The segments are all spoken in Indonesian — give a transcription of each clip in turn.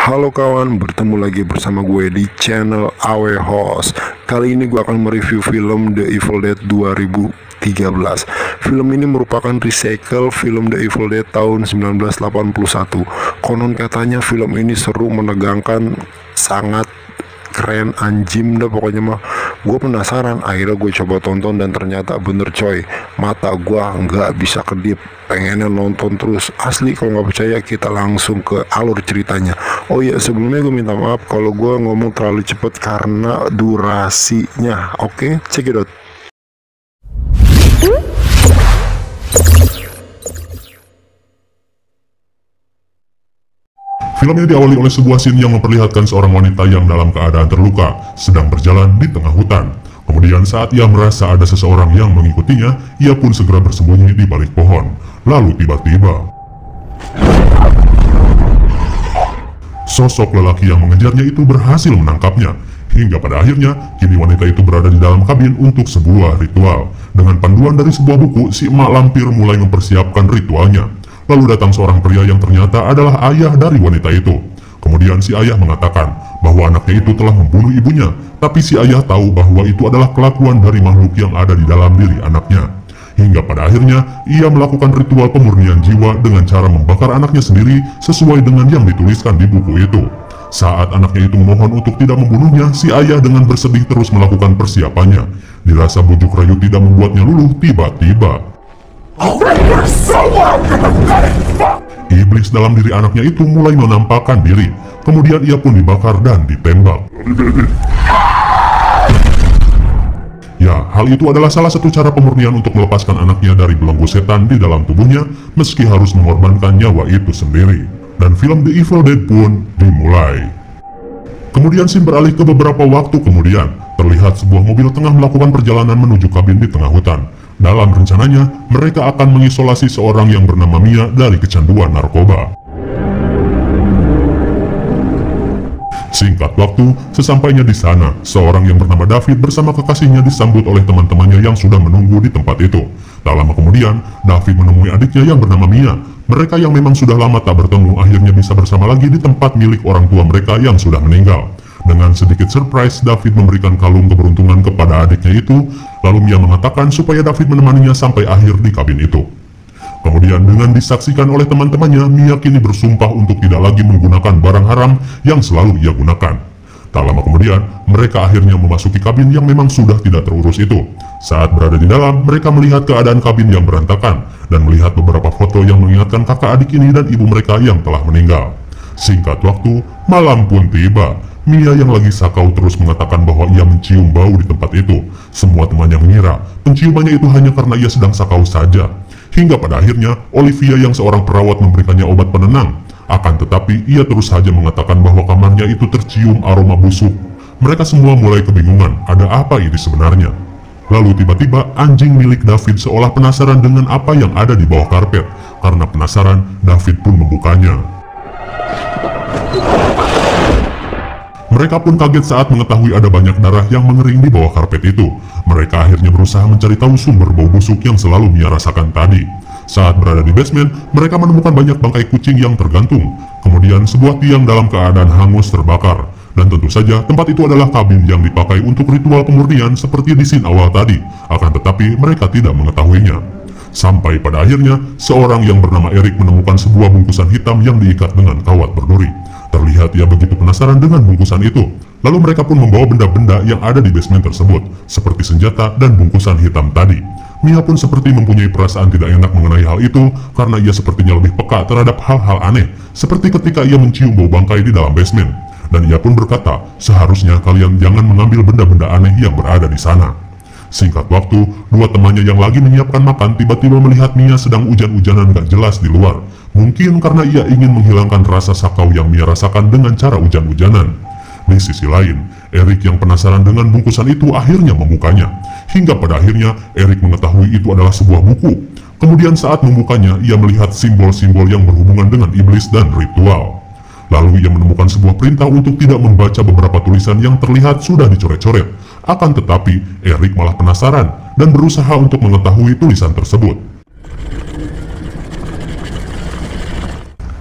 Halo kawan, bertemu lagi bersama gue di channel AW Host. Kali ini gue akan mereview film The Evil Dead 2013. Film ini merupakan recycle film The Evil Dead tahun 1981. Konon katanya film ini seru, menegangkan, sangat keren, anjim dah pokoknya mah. Gue penasaran, akhirnya gue coba tonton dan ternyata bener coy, mata gue nggak bisa kedip, pengennya nonton terus. Asli, kalau nggak percaya kita langsung ke alur ceritanya. Oh iya, sebelumnya gue minta maaf kalau gue ngomong terlalu cepet karena durasinya. Oke, check it out. Film ini diawali oleh sebuah scene yang memperlihatkan seorang wanita yang dalam keadaan terluka, sedang berjalan di tengah hutan. Kemudian saat ia merasa ada seseorang yang mengikutinya, ia pun segera bersembunyi di balik pohon. Lalu tiba-tiba, sosok lelaki yang mengejarnya itu berhasil menangkapnya. Hingga pada akhirnya, kini wanita itu berada di dalam kabin untuk sebuah ritual. Dengan panduan dari sebuah buku, si emak lampir mulai mempersiapkan ritualnya. Lalu datang seorang pria yang ternyata adalah ayah dari wanita itu. Kemudian si ayah mengatakan bahwa anaknya itu telah membunuh ibunya, tapi si ayah tahu bahwa itu adalah kelakuan dari makhluk yang ada di dalam diri anaknya. Hingga pada akhirnya, ia melakukan ritual pemurnian jiwa dengan cara membakar anaknya sendiri sesuai dengan yang dituliskan di buku itu. Saat anaknya itu memohon untuk tidak membunuhnya, si ayah dengan bersedih terus melakukan persiapannya. Dirasa bujuk rayu tidak membuatnya luluh, tiba-tiba iblis dalam diri anaknya itu mulai menampakkan diri. Kemudian ia pun dibakar dan ditembak. Ya, hal itu adalah salah satu cara pemurnian untuk melepaskan anaknya dari belenggu setan di dalam tubuhnya, meski harus mengorbankan nyawa itu sendiri. Dan film The Evil Dead pun dimulai. Kemudian scene beralih ke beberapa waktu kemudian. Terlihat sebuah mobil tengah melakukan perjalanan menuju kabin di tengah hutan. Dalam rencananya, mereka akan mengisolasi seorang yang bernama Mia dari kecanduan narkoba. Singkat waktu, sesampainya di sana, seorang yang bernama David bersama kekasihnya disambut oleh teman-temannya yang sudah menunggu di tempat itu. Tak lama kemudian, David menemui adiknya yang bernama Mia. Mereka yang memang sudah lama tak bertemu akhirnya bisa bersama lagi di tempat milik orang tua mereka yang sudah meninggal. Dengan sedikit surprise, David memberikan kalung keberuntungan kepada adiknya itu. Lalu Mia mengatakan supaya David menemaninya sampai akhir di kabin itu. Kemudian dengan disaksikan oleh teman-temannya, Mia kini bersumpah untuk tidak lagi menggunakan barang haram yang selalu ia gunakan. Tak lama kemudian, mereka akhirnya memasuki kabin yang memang sudah tidak terurus itu. Saat berada di dalam, mereka melihat keadaan kabin yang berantakan dan melihat beberapa foto yang mengingatkan kakak adik ini dan ibu mereka yang telah meninggal. Singkat waktu, malam pun tiba. Mia yang lagi sakau terus mengatakan bahwa ia mencium bau di tempat itu. Semua temannya mengira penciumannya itu hanya karena ia sedang sakau saja. Hingga pada akhirnya, Olivia yang seorang perawat memberikannya obat penenang. Akan tetapi, ia terus saja mengatakan bahwa kamarnya itu tercium aroma busuk. Mereka semua mulai kebingungan, ada apa ini sebenarnya? Lalu tiba-tiba, anjing milik David seolah penasaran dengan apa yang ada di bawah karpet. Karena penasaran, David pun membukanya. Mereka pun kaget saat mengetahui ada banyak darah yang mengering di bawah karpet itu. Mereka akhirnya berusaha mencari tahu sumber bau busuk yang selalu Mia rasakan tadi. Saat berada di basement, mereka menemukan banyak bangkai kucing yang tergantung. Kemudian sebuah tiang dalam keadaan hangus terbakar. Dan tentu saja tempat itu adalah kabin yang dipakai untuk ritual pemurnian seperti di scene awal tadi. Akan tetapi mereka tidak mengetahuinya. Sampai pada akhirnya, seorang yang bernama Eric menemukan sebuah bungkusan hitam yang diikat dengan kawat berduri. Terlihat ia begitu penasaran dengan bungkusan itu. Lalu mereka pun membawa benda-benda yang ada di basement tersebut, seperti senjata dan bungkusan hitam tadi. Mia pun seperti mempunyai perasaan tidak enak mengenai hal itu, karena ia sepertinya lebih peka terhadap hal-hal aneh, seperti ketika ia mencium bau bangkai di dalam basement. Dan ia pun berkata, seharusnya kalian jangan mengambil benda-benda aneh yang berada di sana. Singkat waktu, dua temannya yang lagi menyiapkan makan tiba-tiba melihat Mia sedang hujan-hujanan gak jelas di luar. Mungkin karena ia ingin menghilangkan rasa sakau yang Mia rasakan dengan cara hujan-hujanan. Di sisi lain, Eric yang penasaran dengan bungkusan itu akhirnya membukanya. Hingga pada akhirnya, Eric mengetahui itu adalah sebuah buku. Kemudian saat membukanya, ia melihat simbol-simbol yang berhubungan dengan iblis dan ritual. Lalu ia menemukan sebuah perintah untuk tidak membaca beberapa tulisan yang terlihat sudah dicoret-coret. Akan tetapi, Eric malah penasaran dan berusaha untuk mengetahui tulisan tersebut.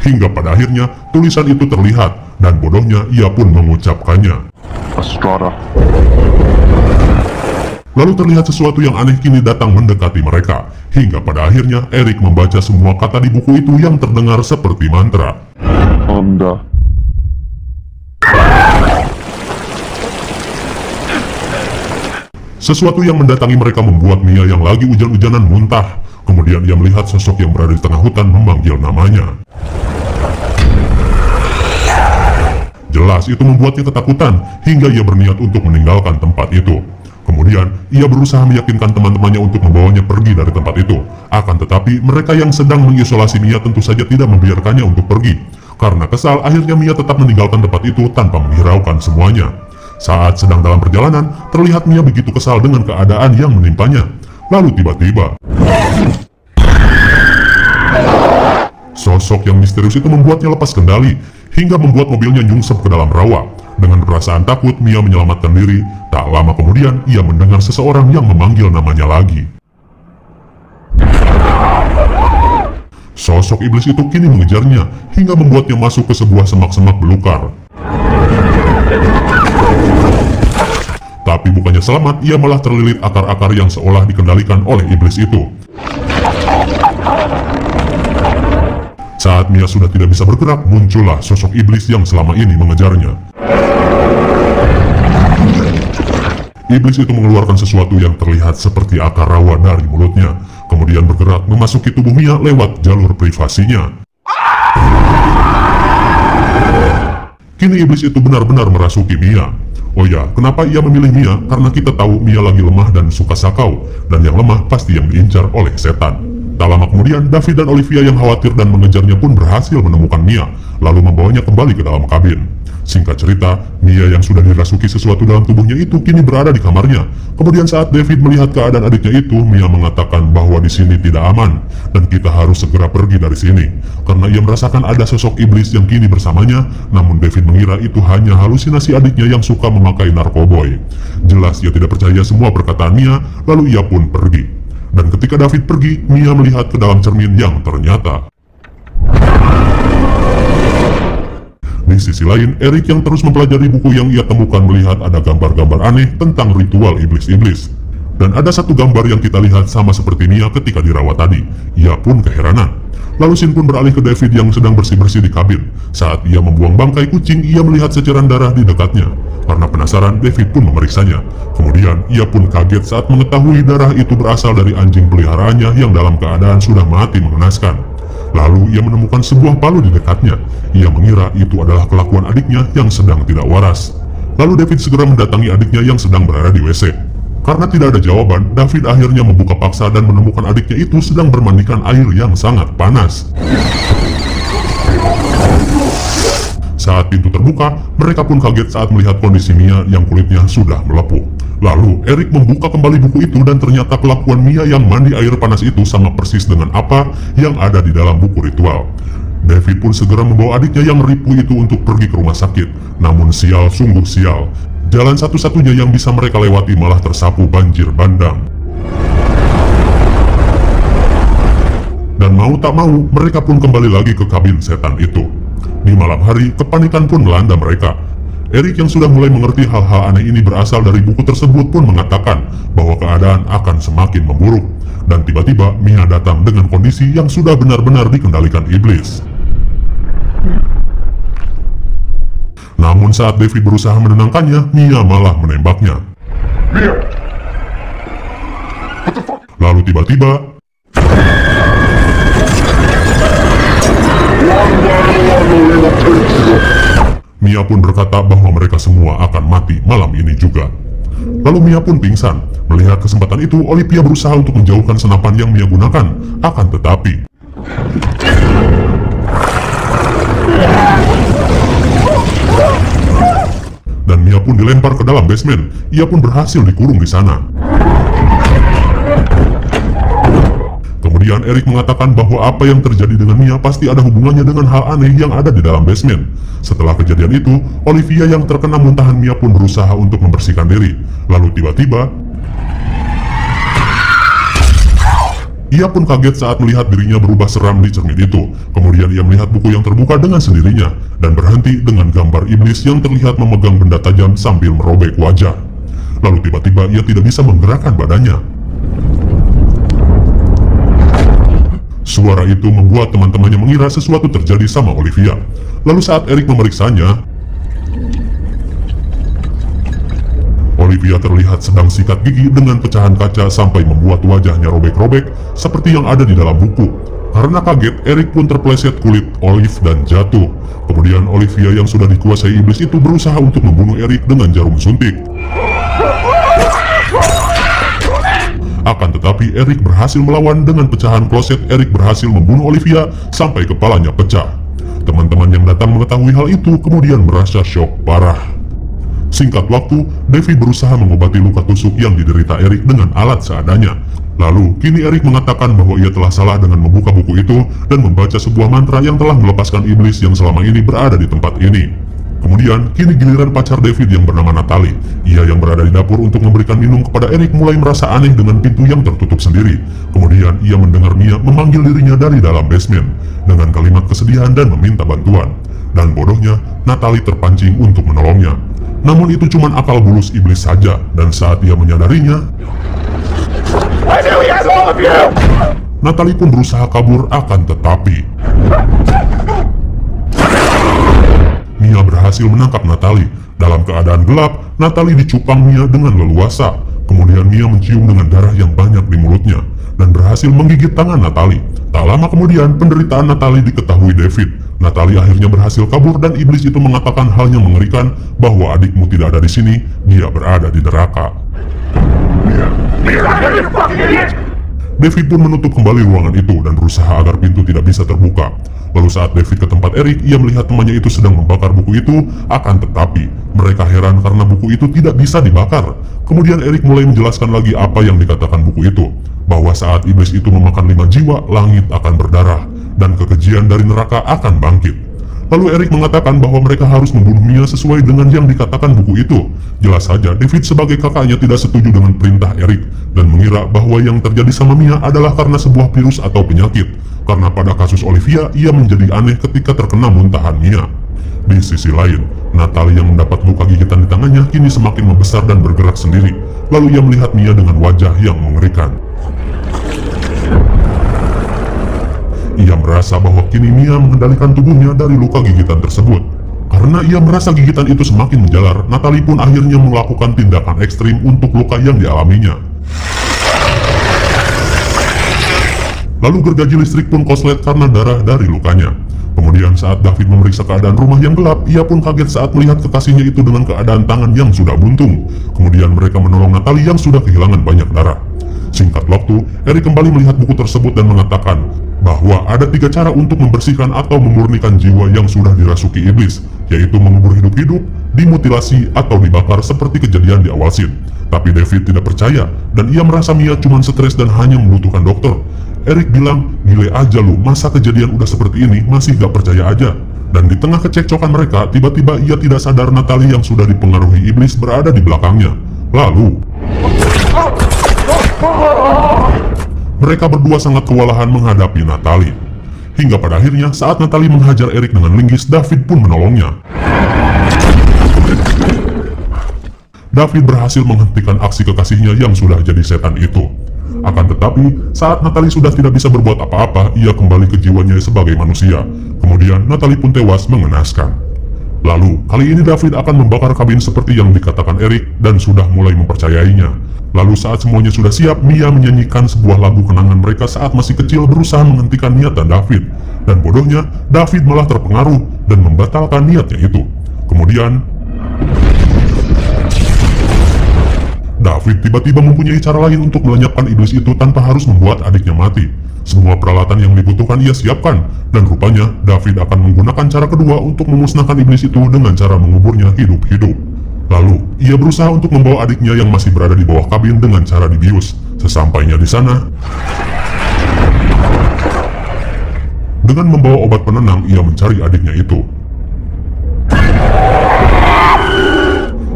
Hingga pada akhirnya tulisan itu terlihat dan bodohnya ia pun mengucapkannya. Astra. Lalu terlihat sesuatu yang aneh kini datang mendekati mereka, hingga pada akhirnya Eric membaca semua kata di buku itu yang terdengar seperti mantra. Anda. Sesuatu yang mendatangi mereka membuat Mia yang lagi hujan-hujanan muntah. Kemudian ia melihat sosok yang berada di tengah hutan memanggil namanya. Jelas itu membuatnya ketakutan hingga ia berniat untuk meninggalkan tempat itu. Kemudian ia berusaha meyakinkan teman-temannya untuk membawanya pergi dari tempat itu. Akan tetapi mereka yang sedang mengisolasi Mia tentu saja tidak membiarkannya untuk pergi. Karena kesal, akhirnya Mia tetap meninggalkan tempat itu tanpa menghiraukan semuanya. Saat sedang dalam perjalanan, terlihat Mia begitu kesal dengan keadaan yang menimpanya. Lalu tiba-tiba, sosok yang misterius itu membuatnya lepas kendali, hingga membuat mobilnya nyungsep ke dalam rawa. Dengan perasaan takut, Mia menyelamatkan diri. Tak lama kemudian, ia mendengar seseorang yang memanggil namanya lagi. Sosok iblis itu kini mengejarnya, hingga membuatnya masuk ke sebuah semak-semak belukar. Tapi bukannya selamat, ia malah terlilit akar-akar yang seolah dikendalikan oleh iblis itu. Saat Mia sudah tidak bisa bergerak, muncullah sosok iblis yang selama ini mengejarnya. Iblis itu mengeluarkan sesuatu yang terlihat seperti akar rawa dari mulutnya, kemudian bergerak memasuki tubuh Mia lewat jalur privasinya. Kini iblis itu benar-benar merasuki Mia. Oh ya, kenapa ia memilih Mia? Karena kita tahu Mia lagi lemah dan suka sakau, dan yang lemah pasti yang diincar oleh setan. Tak lama kemudian, David dan Olivia yang khawatir dan mengejarnya pun berhasil menemukan Mia, lalu membawanya kembali ke dalam kabin. Singkat cerita, Mia yang sudah dirasuki sesuatu dalam tubuhnya itu kini berada di kamarnya. Kemudian saat David melihat keadaan adiknya itu, Mia mengatakan bahwa di sini tidak aman dan kita harus segera pergi dari sini. Karena ia merasakan ada sosok iblis yang kini bersamanya, namun David mengira itu hanya halusinasi adiknya yang suka memakai narkoboy. Jelas ia tidak percaya semua perkataan Mia, lalu ia pun pergi. Dan ketika David pergi, Mia melihat ke dalam cermin yang ternyata di sisi lain, Eric yang terus mempelajari buku yang ia temukan melihat ada gambar-gambar aneh tentang ritual iblis-iblis. Dan ada satu gambar yang kita lihat sama seperti Mia ketika dirawat tadi. Ia pun keheranan. Lalu Shin pun beralih ke David yang sedang bersih-bersih di kabin. Saat ia membuang bangkai kucing, ia melihat seceran darah di dekatnya. Karena penasaran, David pun memeriksanya. Kemudian, ia pun kaget saat mengetahui darah itu berasal dari anjing peliharaannya yang dalam keadaan sudah mati mengenaskan. Lalu ia menemukan sebuah palu di dekatnya. Ia mengira itu adalah kelakuan adiknya yang sedang tidak waras. Lalu David segera mendatangi adiknya yang sedang berada di WC. Karena tidak ada jawaban, David akhirnya membuka paksa dan menemukan adiknya itu sedang bermandikan air yang sangat panas. Saat pintu terbuka, mereka pun kaget saat melihat kondisi Mia yang kulitnya sudah melepuh. Lalu, Eric membuka kembali buku itu dan ternyata kelakuan Mia yang mandi air panas itu sama persis dengan apa yang ada di dalam buku ritual. David pun segera membawa adiknya yang ripuh itu untuk pergi ke rumah sakit. Namun sial, sungguh sial. Jalan satu-satunya yang bisa mereka lewati malah tersapu banjir bandang. Dan mau tak mau, mereka pun kembali lagi ke kabin setan itu. Di malam hari, kepanikan pun melanda mereka. Eric yang sudah mulai mengerti hal-hal aneh ini berasal dari buku tersebut pun mengatakan bahwa keadaan akan semakin memburuk. Dan tiba-tiba Mia datang dengan kondisi yang sudah benar-benar dikendalikan iblis. Namun saat David berusaha menenangkannya, Mia malah menembaknya. Mia! What the fuck? Lalu tiba-tiba, Mia pun berkata bahwa mereka semua akan mati malam ini juga. Lalu Mia pun pingsan. Melihat kesempatan itu, Olivia berusaha untuk menjauhkan senapan yang Mia gunakan. Akan tetapi, dan Mia pun dilempar ke dalam basement. Ia pun berhasil dikurung di sana. Kemudian Eric mengatakan bahwa apa yang terjadi dengan Mia pasti ada hubungannya dengan hal aneh yang ada di dalam basement. Setelah kejadian itu, Olivia yang terkena muntahan Mia pun berusaha untuk membersihkan diri. Lalu tiba-tiba, Ia pun kaget saat melihat dirinya berubah seram di cermin itu. Kemudian ia melihat buku yang terbuka dengan sendirinya dan berhenti dengan gambar iblis yang terlihat memegang benda tajam sambil merobek wajah. Lalu tiba-tiba ia tidak bisa menggerakkan badannya. Suara itu membuat teman-temannya mengira sesuatu terjadi sama Olivia. Lalu saat Eric memeriksanya, Olivia terlihat sedang sikat gigi dengan pecahan kaca sampai membuat wajahnya robek-robek seperti yang ada di dalam buku. Karena kaget, Eric pun terpeleset kulit Olive dan jatuh. Kemudian Olivia yang sudah dikuasai iblis itu berusaha untuk membunuh Eric dengan jarum suntik. Akan tetapi Eric berhasil melawan. Dengan pecahan kloset, Eric berhasil membunuh Olivia sampai kepalanya pecah. Teman-teman yang datang mengetahui hal itu kemudian merasa syok parah. Singkat waktu, David berusaha mengobati luka tusuk yang diderita Eric dengan alat seadanya. Lalu, kini Eric mengatakan bahwa ia telah salah dengan membuka buku itu dan membaca sebuah mantra yang telah melepaskan iblis yang selama ini berada di tempat ini. Kemudian, kini giliran pacar David yang bernama Natalie. Ia yang berada di dapur untuk memberikan minum kepada Eric mulai merasa aneh dengan pintu yang tertutup sendiri. Kemudian, ia mendengar Mia memanggil dirinya dari dalam basement dengan kalimat kesedihan dan meminta bantuan. Dan bodohnya, Natalie terpancing untuk menolongnya. Namun itu cuma akal bulus iblis saja, dan saat ia menyadarinya, Natalie pun berusaha kabur. Akan tetapi Mia berhasil menangkap Natalie. Dalam keadaan gelap, Natalie dicupang Mia dengan leluasa. Kemudian Mia mencium dengan darah yang banyak di mulutnya dan berhasil menggigit tangan Natalie. Tak lama kemudian, penderitaan Natalie diketahui David. Natalie akhirnya berhasil kabur dan iblis itu mengatakan hal yang mengerikan bahwa adikmu tidak ada di sini, dia berada di neraka. David pun menutup kembali ruangan itu dan berusaha agar pintu tidak bisa terbuka. Lalu saat David ke tempat Eric, ia melihat temannya itu sedang membakar buku itu. Akan tetapi, mereka heran karena buku itu tidak bisa dibakar. Kemudian Eric mulai menjelaskan lagi apa yang dikatakan buku itu. Bahwa saat iblis itu memakan 5 jiwa, langit akan berdarah dan kekejian dari neraka akan bangkit. Lalu Eric mengatakan bahwa mereka harus membunuh Mia sesuai dengan yang dikatakan buku itu. Jelas saja David sebagai kakaknya tidak setuju dengan perintah Eric dan mengira bahwa yang terjadi sama Mia adalah karena sebuah virus atau penyakit. Karena pada kasus Olivia, ia menjadi aneh ketika terkena muntahan Mia. Di sisi lain, Natalie yang mendapat luka gigitan di tangannya kini semakin membesar dan bergerak sendiri. Lalu ia melihat Mia dengan wajah yang mengerikan. Ia merasa bahwa kini Mia mengendalikan tubuhnya dari luka gigitan tersebut. Karena ia merasa gigitan itu semakin menjalar, Natalie pun akhirnya melakukan tindakan ekstrim untuk luka yang dialaminya. Lalu gergaji listrik pun koslet karena darah dari lukanya. Kemudian saat David memeriksa keadaan rumah yang gelap, ia pun kaget saat melihat kekasihnya itu dengan keadaan tangan yang sudah buntung. Kemudian mereka menolong Natalie yang sudah kehilangan banyak darah. Singkat waktu, Eric kembali melihat buku tersebut dan mengatakan bahwa ada 3 cara untuk membersihkan atau memurnikan jiwa yang sudah dirasuki iblis, yaitu mengubur hidup-hidup, dimutilasi, atau dibakar seperti kejadian di awal scene. Tapi David tidak percaya, dan ia merasa Mia cuma stres dan hanya membutuhkan dokter. Eric bilang, gile aja lu, masa kejadian udah seperti ini masih gak percaya aja. Dan di tengah kecekcokan mereka, tiba-tiba ia tidak sadar Natalie yang sudah dipengaruhi iblis berada di belakangnya. Lalu mereka berdua sangat kewalahan menghadapi Natalie. Hingga pada akhirnya saat Natalie menghajar Eric dengan linggis, David pun menolongnya. David berhasil menghentikan aksi kekasihnya yang sudah jadi setan itu. Akan tetapi, saat Natalie sudah tidak bisa berbuat apa-apa, ia kembali ke jiwanya sebagai manusia. Kemudian Natalie pun tewas mengenaskan. Lalu, kali ini David akan membakar kabin seperti yang dikatakan Eric dan sudah mulai mempercayainya. Lalu saat semuanya sudah siap, Mia menyanyikan sebuah lagu kenangan mereka saat masih kecil berusaha menghentikan niatan David. Dan bodohnya, David malah terpengaruh dan membatalkan niatnya itu. Kemudian, David tiba-tiba mempunyai cara lain untuk melenyapkan iblis itu tanpa harus membuat adiknya mati. Semua peralatan yang dibutuhkan ia siapkan, dan rupanya David akan menggunakan cara kedua untuk memusnahkan iblis itu dengan cara menguburnya hidup-hidup. Lalu, ia berusaha untuk membawa adiknya yang masih berada di bawah kabin dengan cara dibius. Sesampainya di sana, dengan membawa obat penenang, ia mencari adiknya itu.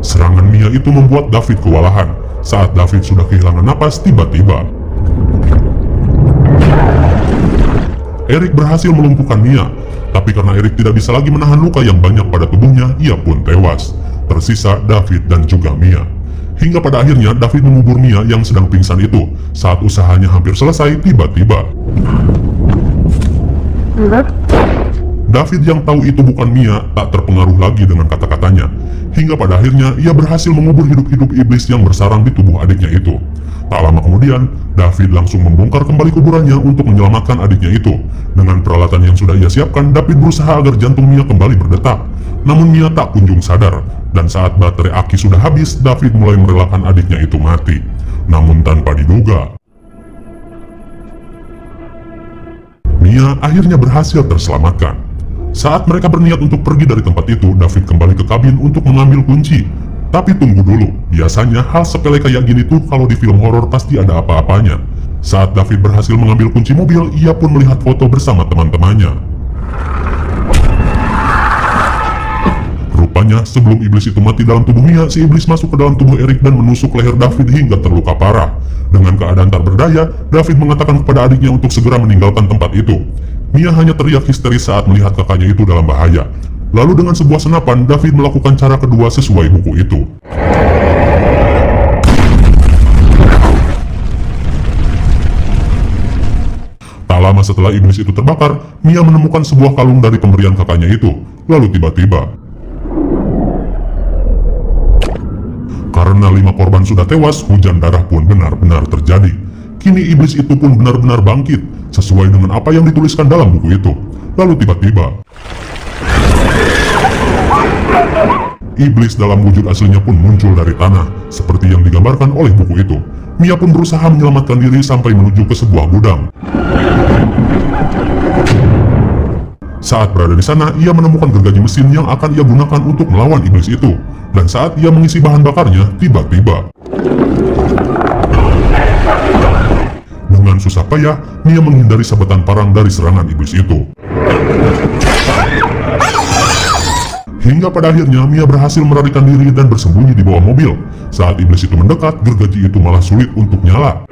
Serangan Mia itu membuat David kewalahan. Saat David sudah kehilangan napas, tiba-tiba Eric berhasil melumpuhkan Mia. Tapi karena Eric tidak bisa lagi menahan luka yang banyak pada tubuhnya, ia pun tewas. Tersisa David dan juga Mia. Hingga pada akhirnya David mengubur Mia yang sedang pingsan itu. Saat usahanya hampir selesai, tiba-tiba David yang tahu itu bukan Mia tak terpengaruh lagi dengan kata-katanya. Hingga pada akhirnya ia berhasil mengubur hidup-hidup iblis yang bersarang di tubuh adiknya itu. Tak lama kemudian, David langsung membongkar kembali kuburannya untuk menyelamatkan adiknya itu. Dengan peralatan yang sudah ia siapkan, David berusaha agar jantung Mia kembali berdetak. Namun Mia tak kunjung sadar, dan saat baterai aki sudah habis, David mulai merelakan adiknya itu mati. Namun tanpa diduga, Mia akhirnya berhasil terselamatkan. Saat mereka berniat untuk pergi dari tempat itu, David kembali ke kabin untuk mengambil kunci. Tapi tunggu dulu, biasanya hal sepele kayak gini tuh kalau di film horor pasti ada apa-apanya. Saat David berhasil mengambil kunci mobil, ia pun melihat foto bersama teman-temannya. Rupanya sebelum iblis itu mati dalam tubuh Mia, si iblis masuk ke dalam tubuh Eric dan menusuk leher David hingga terluka parah. Dengan keadaan tak berdaya, David mengatakan kepada adiknya untuk segera meninggalkan tempat itu. Mia hanya teriak histeris saat melihat kakaknya itu dalam bahaya. Lalu dengan sebuah senapan, David melakukan cara kedua sesuai buku itu. Tak lama setelah iblis itu terbakar, Mia menemukan sebuah kalung dari pemberian kakaknya itu. Lalu tiba-tiba, karena 5 korban sudah tewas, hujan darah pun benar-benar terjadi. Kini iblis itu pun benar-benar bangkit, sesuai dengan apa yang dituliskan dalam buku itu. Lalu tiba-tiba, iblis dalam wujud aslinya pun muncul dari tanah, seperti yang digambarkan oleh buku itu. Mia pun berusaha menyelamatkan diri sampai menuju ke sebuah gudang. Saat berada di sana, ia menemukan gergaji mesin yang akan ia gunakan untuk melawan iblis itu. Dan saat ia mengisi bahan bakarnya, tiba-tiba, dengan susah payah, Mia menghindari sabetan parang dari serangan iblis itu. Hingga pada akhirnya Mia berhasil melarikan diri dan bersembunyi di bawah mobil. Saat iblis itu mendekat, gergaji itu malah sulit untuk nyala.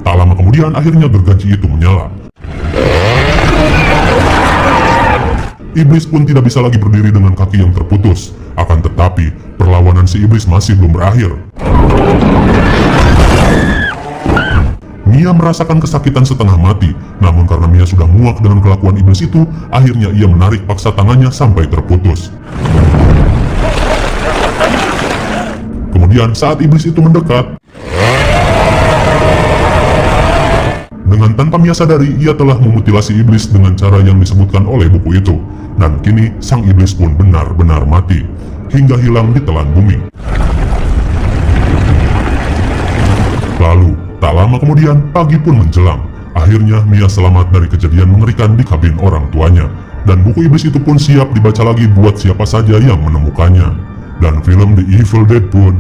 Tak lama kemudian akhirnya gergaji itu menyala. Iblis pun tidak bisa lagi berdiri dengan kaki yang terputus. Akan tetapi, perlawanan si iblis masih belum berakhir. Mia merasakan kesakitan setengah mati, namun karena Mia sudah muak dengan kelakuan iblis itu, akhirnya ia menarik paksa tangannya sampai terputus. Kemudian saat iblis itu mendekat, dengan tanpa Mia sadari, ia telah memutilasi iblis dengan cara yang disebutkan oleh buku itu. Dan kini sang iblis pun benar-benar mati, hingga hilang di telan bumi. Lalu, tak lama kemudian, pagi pun menjelang. Akhirnya Mia selamat dari kejadian mengerikan di kabin orang tuanya. Dan buku iblis itu pun siap dibaca lagi buat siapa saja yang menemukannya. Dan film The Evil Dead pun